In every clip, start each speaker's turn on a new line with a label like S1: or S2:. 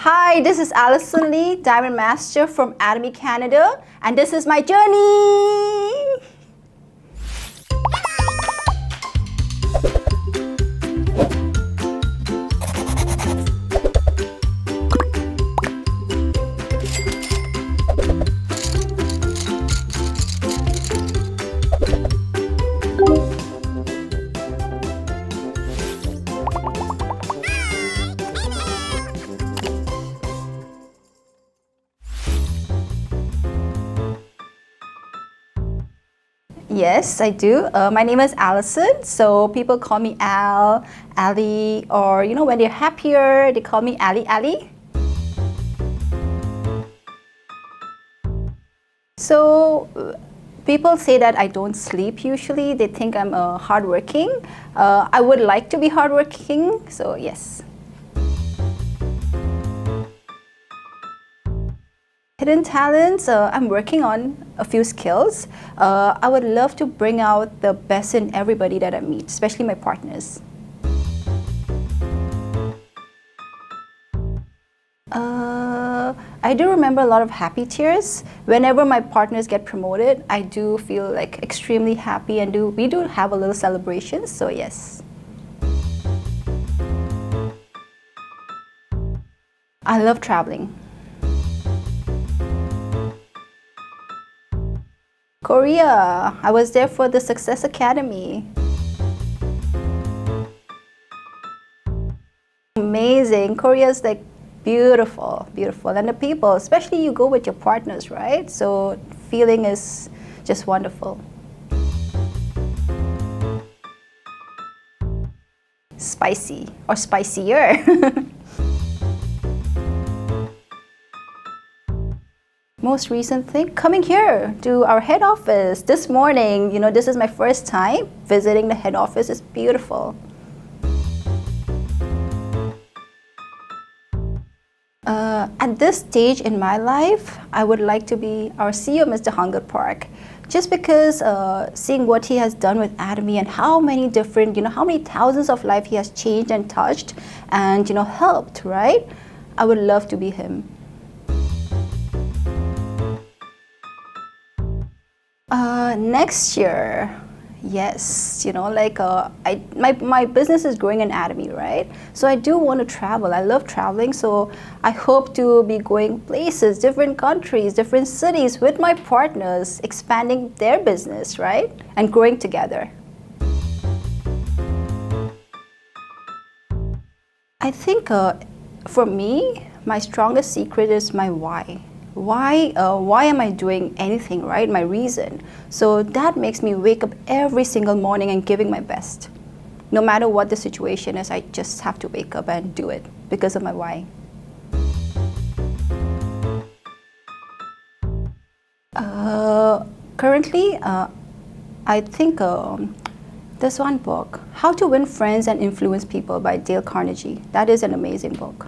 S1: Hi, this is Alison Lee, Diamond Master from Atomy, Canada, and this is my journey. Yes, I do. My name is Alison, so people call me Al, Ali, or when they're happier, they call me Ali. So people say that I don't sleep usually. They think I'm hardworking. I would like to be hardworking, so yes. Hidden talents, I'm working on a few skills. I would love to bring out the best in everybody that I meet, especially my partners. I do remember a lot of happy tears. Whenever my partners get promoted, I do feel like extremely happy and we do have a little celebration, so yes. I love traveling. Korea. I was there for the Success Academy. Amazing. Korea is like beautiful. And the people, especially you go with your partners, right? So feeling is just wonderful. Spicy or spicier. Most recent thing, coming here to our head office this morning. This is my first time visiting the head office. It's beautiful. At this stage in my life, I would like to be our CEO, Mr. Hunger Park, just because seeing what he has done with Atomy and how many different, how many thousands of lives he has changed and touched and, helped, right? I would love to be him. Next year, yes, my business is growing in Atomy, right? So I do want to travel. I love traveling, so I hope to be going places, different countries, different cities with my partners, expanding their business, right? And growing together. I think for me, my strongest secret is my why. Why am I doing anything, right? My reason. So that makes me wake up every single morning and giving my best. No matter what the situation is, I just have to wake up and do it because of my why. Currently, I think there's one book, How to Win Friends and Influence People by Dale Carnegie. That is an amazing book.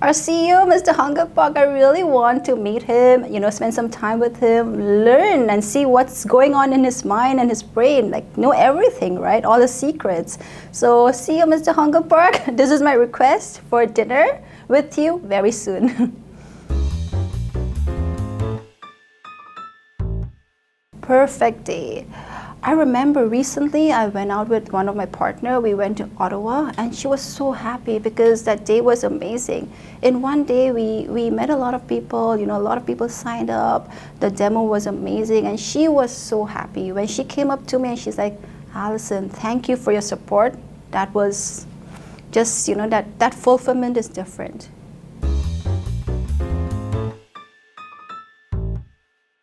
S1: Our CEO, Mr. Hunger Park, I really want to meet him, spend some time with him, learn and see what's going on in his mind and his brain, know everything, right? All the secrets. So CEO, Mr. Hunger Park, this is my request for dinner with you very soon. Perfect day. I remember recently I went out with one of my partner. We went to Ottawa and she was so happy because that day was amazing. In one day we met a lot of people, a lot of people signed up. The demo was amazing and she was so happy. When she came up to me and she's like, Alison, thank you for your support. That was just, that fulfillment is different.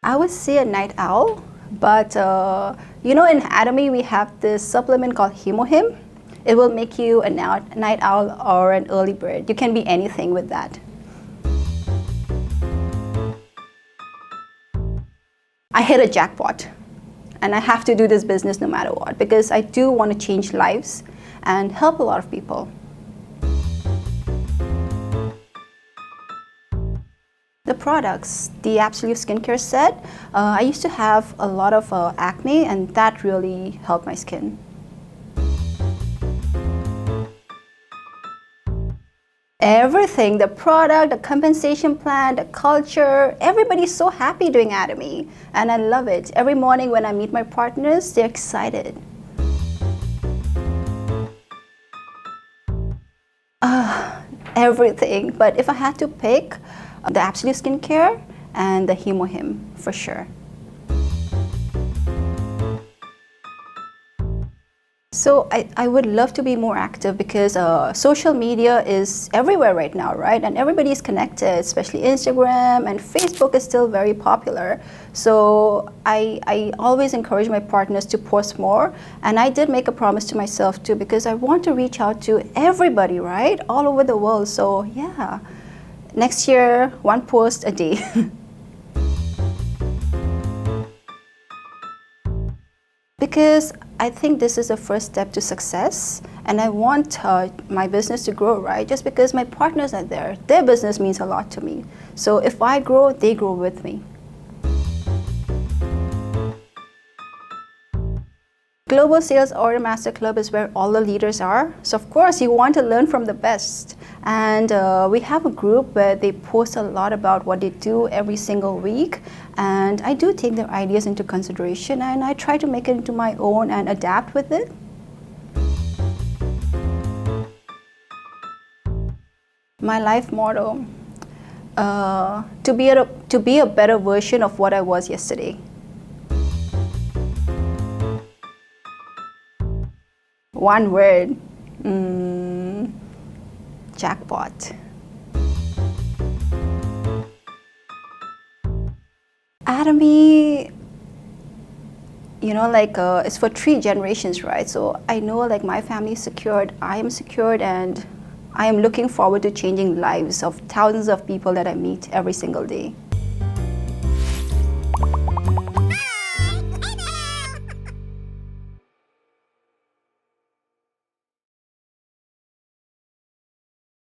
S1: I would say a night owl. But, in Atomy, we have this supplement called HemoHim. It will make you a night owl or an early bird. You can be anything with that. I hit a jackpot. And I have to do this business no matter what, because I do want to change lives and help a lot of people. The products, the Absolute Skincare set, I used to have a lot of acne and that really helped my skin. Everything, the product, the compensation plan, the culture, everybody's so happy doing Atomy. And I love it. Every morning when I meet my partners, they're excited. Everything. But if I had to pick, the Absolute Skincare and the Hemohim, for sure. So I would love to be more active because social media is everywhere right now, right? And everybody is connected, especially Instagram and Facebook is still very popular. So I always encourage my partners to post more. And I did make a promise to myself too because I want to reach out to everybody, right? All over the world. So yeah, next year, one post a day. Because I think this is a first step to success and I want my business to grow, right? Just because my partners are there, their business means a lot to me. So if I grow, they grow with me. Global Sales Order Master Club is where all the leaders are. So of course you want to learn from the best. And we have a group where they post a lot about what they do every single week. And I do take their ideas into consideration and I try to make it into my own and adapt with it. My life motto, to be a better version of what I was yesterday. One word, jackpot. Atomy, it's for 3 generations, right? So I know like my family is secured, I am secured, and I am looking forward to changing lives of thousands of people that I meet every single day.